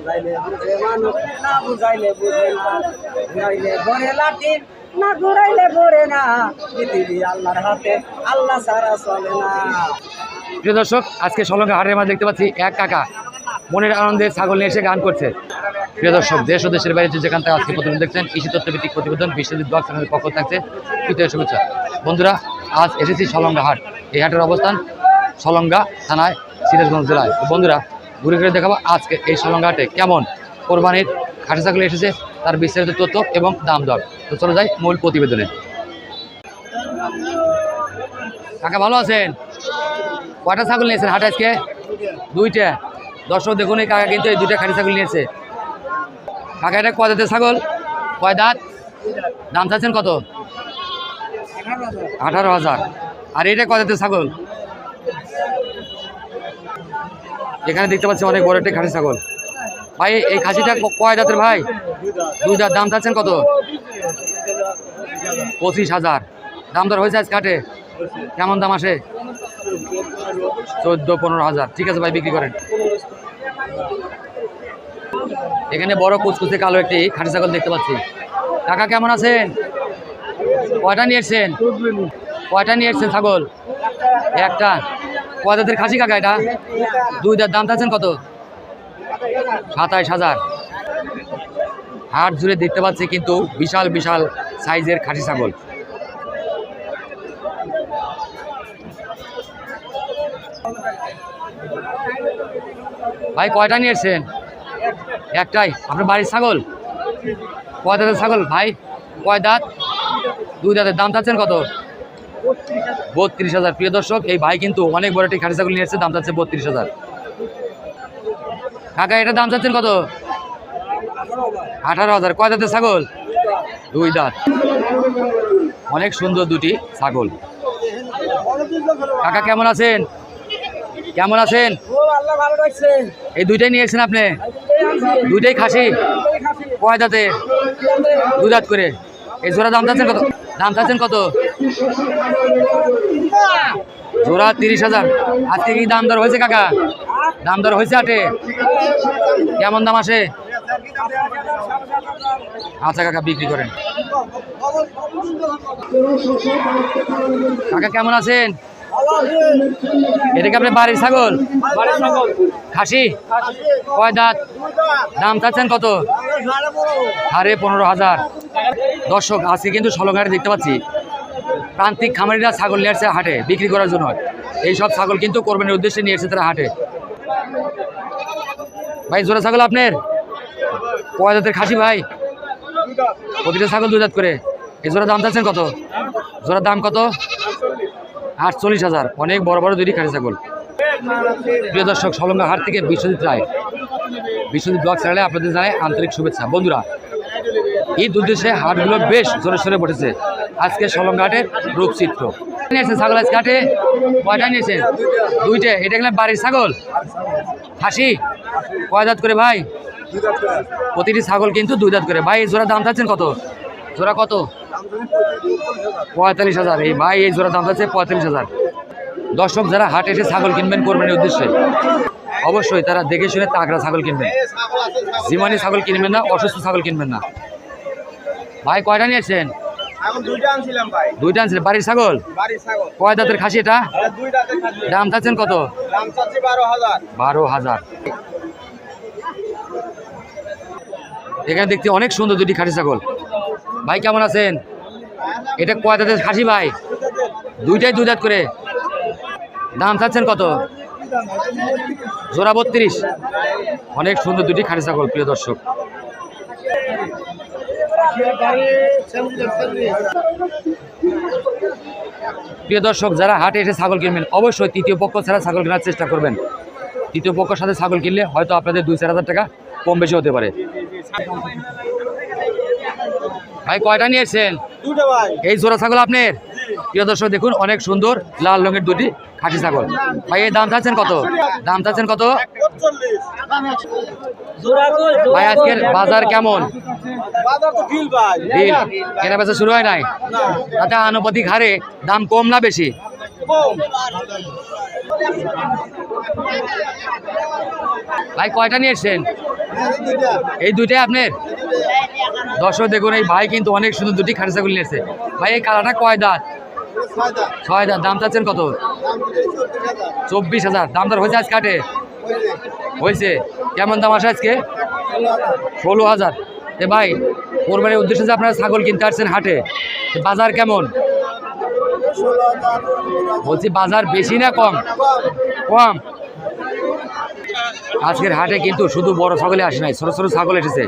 বুঝাইলে বুঝে মানুষ না বুঝাইলে বুঝে না ঘুরাইলে ঘরে লাঠির না ঘুরাইলে ঘুরে না পৃথিবী আল্লাহর হাতে আল্লাহ ছাড়া চলে না। প্রিয় দর্শক, আজকে সলঙ্গা হাটের মাঝে দেখতে পাচ্ছি এক কাকা মনের আনন্দে ছাগল নিয়ে এসে গান করছে। প্রিয় দর্শক, দেশ ও দেশের বাইরে যেখান থেকে আজকে প্রতিবেদন দেখছেন, কৃষি তথ্যভিত্তিক প্রতিবেদন বিশ্বজিৎ ব্লগ চ্যানেলের পক্ষ থাকছে তৃতীয় শুভেচ্ছা। বন্ধুরা, আজ এসেছি সলঙ্গা হাট। এই হাটের অবস্থান সলঙ্গা থানায়, সিরাজগঞ্জ জেলায়। তো বন্ধুরা, ঘুরে ঘুরে দেখাবো আজকে এই সলঙ্গা হাটে কেমন কোরবানির খাসি ছাগল এসেছে, তার বিস্তারিত তথ্য এবং দাম দর। তো চলে যাই মূল প্রতিবেদনে। কাকা ভালো আছেন? কয়টা ছাগল নিয়েছেন হাটে আজকে? দুইটা। দর্শক দেখুন, এই কাকা কিন্তু এই দুইটা খাসি ছাগল নিয়েছে। কাকা, এটা কয় দাঁতের ছাগল? কয় দাঁত? দাম চাচ্ছেন কত? 18,000। আর এটা কয় দাঁতের ছাগল? এখানে দেখতে পাচ্ছি অনেক বড় একটা খাসি ছাগল। ভাই, এই খাসিটা কয় দাঁতের ভাই? দুই দাঁত। দাম চাচ্ছেন কত? 25,000। দাম দর হয়েছে আজ কাটে? কেমন দাম আসে? 14-15,000। ঠিক আছে ভাই, বিক্রি করেন। এখানে বড় কুচকুচে কালো একটি খাসি ছাগল দেখতে পাচ্ছি। কাকা কেমন আছেন? কয়টা নিয়ে এসছেন? কয়টা নিয়ে এসছেন ছাগল? একটা। কয় দাঁতের খাসি কাকা এটা? দুই দাঁত। দাম চাচ্ছেন কত? 27,000। হাট জুড়ে দেখতে পাচ্ছি কিন্তু বিশাল বিশাল সাইজের খাসি ছাগল। ভাই, কয়টা নিয়ে এসছেন? একটাই। আপনার বাড়ির ছাগল? কয় দাঁতের ছাগল ভাই? কয় দাঁত? দুই দাঁতের। দাম চাচ্ছেন কত? 32,000। প্রিয় দর্শক, এই ভাই কিন্তু অনেক বড় একটি খাসি ছাগল নিয়ে এসছে। দাম চাচ্ছে 32,000। কাকা, এটার দাম চাচ্ছেন কত? 18,000। কয় দাঁতের ছাগল? দুই দাঁত। অনেক সুন্দর দুটি ছাগল। কাকা কেমন আছেন? কেমন আছেন? এই দুইটাই নিয়ে এসেছেন আপনি? দুইটাই খাসি? কয় দাঁতে? দুই দাঁত করে। এই জোড়া দাম চাচ্ছেন কত? দাম চাচ্ছেন কত? জোড়া 30,000। আজকে কি দাম দর হয়েছে কাকা? দাম দর হয়েছে হাটে? কেমন দাম আসে? আচ্ছা কাকা, বিক্রি করেন। কাকা কেমন আছেন? এটা কি আপনার বাড়ির ছাগল? খাসি? কয় দাঁত? দাম চাচ্ছেন কত? 15,500। দর্শক, আজকে কিন্তু সলঙ্গাহাটে দেখতে পাচ্ছি প্রান্তিক খামারিরা ছাগল নিয়ে আসছে হাটে বিক্রি করার জন্য। এইসব ছাগল কিন্তু কোরবানির উদ্দেশ্যে নিয়ে এসেছে তারা হাটে। ভাই, জোড়া ছাগল আপনার? কয় দাঁতের খাসি ভাই? প্রতিটা ছাগল দুই দাঁত করে। এই জোড়া দাম চাচ্ছেন কত? জোড়ার দাম কত? 48,000। অনেক বড় বড় দুটি খাসি ছাগল। প্রিয় দর্শক, সলঙ্গা হাট থেকে বিশ্বজিৎ রায়, বিশ্বজিৎ ব্লগ চ্যানেলে আপনাদের জানাই আন্তরিক শুভেচ্ছা। বন্ধুরা, ঈদ উদ্দেশ্যে হাটগুলো বেশ জোরে সোরে বসেছে। আজকে সলঙ্গা হাটের রূপচিত্র নিয়েছেন ছাগল আজকে হাটে? কয়টা নিয়েছেন? দুইটা। এটা গেলে বাড়ির ছাগল? খাসি? কয় দাঁত করে ভাই? প্রতিটি ছাগল কিন্তু দুই দাঁত করে। ভাই, এই জোড়ার দাম চাচ্ছেন কত? জোড়া কত? 45,000। এই ভাই, এই জোড়ার দাম চাচ্ছে 45,000। দর্শক, যারা হাটে এসে ছাগল কিনবেন কোরবানির উদ্দেশ্যে, অবশ্যই তারা দেখে শুনে তাগড়া ছাগল কিনবেন। জিমানি ছাগল কিনবেন না, অসুস্থ ছাগল কিনবেন না। ভাই, কয়টা নিয়েছেন? দুইটা আনছিলেন। বাড়ির ছাগল? কয় দাঁতের খাসি এটা? দাম চাচ্ছেন কত? 12,000। এখানে দেখতে অনেক সুন্দর দুটি খাসি ছাগল। ভাই, কেমন আছেন? এটা কয় দাঁতের খাসি ভাই? দুইটাই দুই দাঁত করে। দাম চাচ্ছেন কত? জোড়া 32। অনেক সুন্দর দুটি খাসি ছাগল। প্রিয় দর্শক, যারা হাটে এসে ছাগল কিনবেন, অবশ্যই তৃতীয় পক্ষ ছাড়া ছাগল কেনার চেষ্টা করবেন। তৃতীয় পক্ষের সাথে ছাগল কিনলে হয়তো আপনাদের 2-4 হাজার টাকা কম বেশি হতে পারে। ভাই, কয়টা নিয়েছেন? এই জোড়া ছাগল আপনার? প্রিয় দর্শক, দেখুন অনেক সুন্দর লাল রঙের দুটি খাসি ছাগল। ভাই, এই দাম চাচ্ছেন কত? দাম চাচ্ছেন কত? ভাই, আজকের বাজার কেমন? কেনা বেচা শুরু হয় নাই? তাতে আনুপাতিক হারে দাম কম না বেশি? ভাই, কয়টা নিয়ে এসছেন? এই দুইটাই আপনার? দর্শক দেখুন, এই ভাই কিন্তু অনেক সুন্দর দুটি খাসি ছাগল নিয়েছে। ভাই এই কালারটা কয় দাঁত? 6 দাঁত। দাম চাচ্ছেন কত? 24,000। দাম দর হয়েছে আজকে হাটে? হয়েছে। কেমন দাম আসে আজকে? 16,000। এ ভাই, কোরবানির উদ্দেশ্যে যে আপনারা ছাগল কিনতে আসছেন হাটে, বাজার কেমন? বলছি বাজার বেশি না কম? কম। আজকের হাটে কিন্তু শুধু বড় ছাগলে আসে নাই, ছোট ছোট ছাগল এসেছে।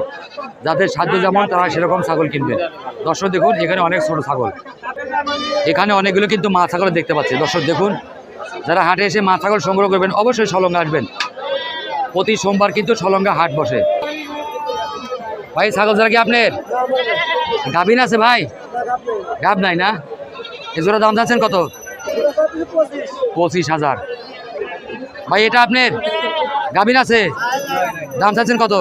যাদের সাধ্য যেমন তারা সেরকম ছাগল কিনবে। দর্শক দেখুন, এখানে অনেক ছোট ছাগল, এখানে অনেকগুলো কিন্তু মা ছাগল দেখতে পাচ্ছি। দর্শক দেখুন, যারা হাটে এসে মা ছাগল সংগ্রহ করবেন অবশ্যই সলঙ্গা আসবেন। প্রতি সোমবার কিন্তু সলঙ্গা হাট বসে। ভাই ছাগল যারা কি আপনার? গাভিন আছে ভাই? গাভ নাই না? এ জোড়া দাম যাচ্ছেন কত? 25,000। ভাই এটা আপনার? গাভিন আছে? দাম চাচ্ছেন কত?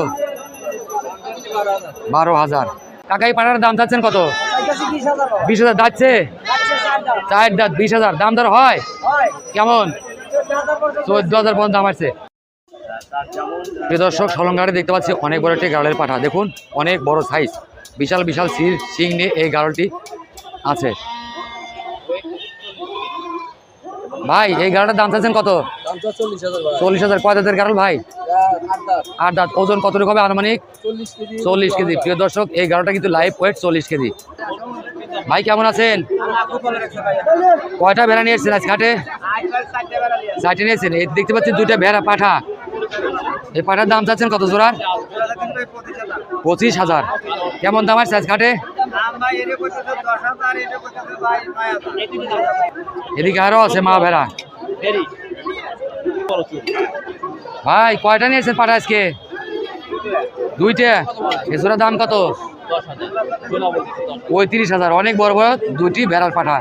12,000। কাকাই পাড়ার দাম চাচ্ছেন কত? 20,000। যাচ্ছে 4 দাঁত, 20,000। দাম দর হয় কেমন? 14,000 পর্যন্ত দাম আসছে। প্রিয় দর্শক, সলঙ্গারে দেখতে পাচ্ছি অনেক বড় একটি গাড়লের পাঠা। দেখুন অনেক বড় সাইজ, বিশাল বিশাল সিং নিয়ে এই গাড়লটি আছে। ভাই এই গাড়লটার দাম চাচ্ছেন কত? 40,000। কয় দাঁতের গাড়ল ভাই? 8 দাঁত। ওজন কতটুকু হবে আনুমানিক? 40 কেজি। প্রিয় দর্শক, এই গাড়লটা কিন্তু লাইভ ওয়েট 40 কেজি। ভাই কেমন আছেন? কয়টা ভেড়া নিয়ে এসেছেন আজকে হাটে? 4টে নিয়েছেন। এই দেখতে পাচ্ছি 2টা ভেড়া পাঠা। এই পাঠার দাম চাচ্ছেন কত জোড়া? 25,000। কেমন দাম আছে আজকে হাটে? এদিকে আরো আছে মা ভেড়া। ভাই কয়টা নিয়েছেন পাঠা আজকে? 2টে। এ জোড়া দাম কত? 35,000। অনেক বড় বড় 2টি ভেড়ার পাঠা।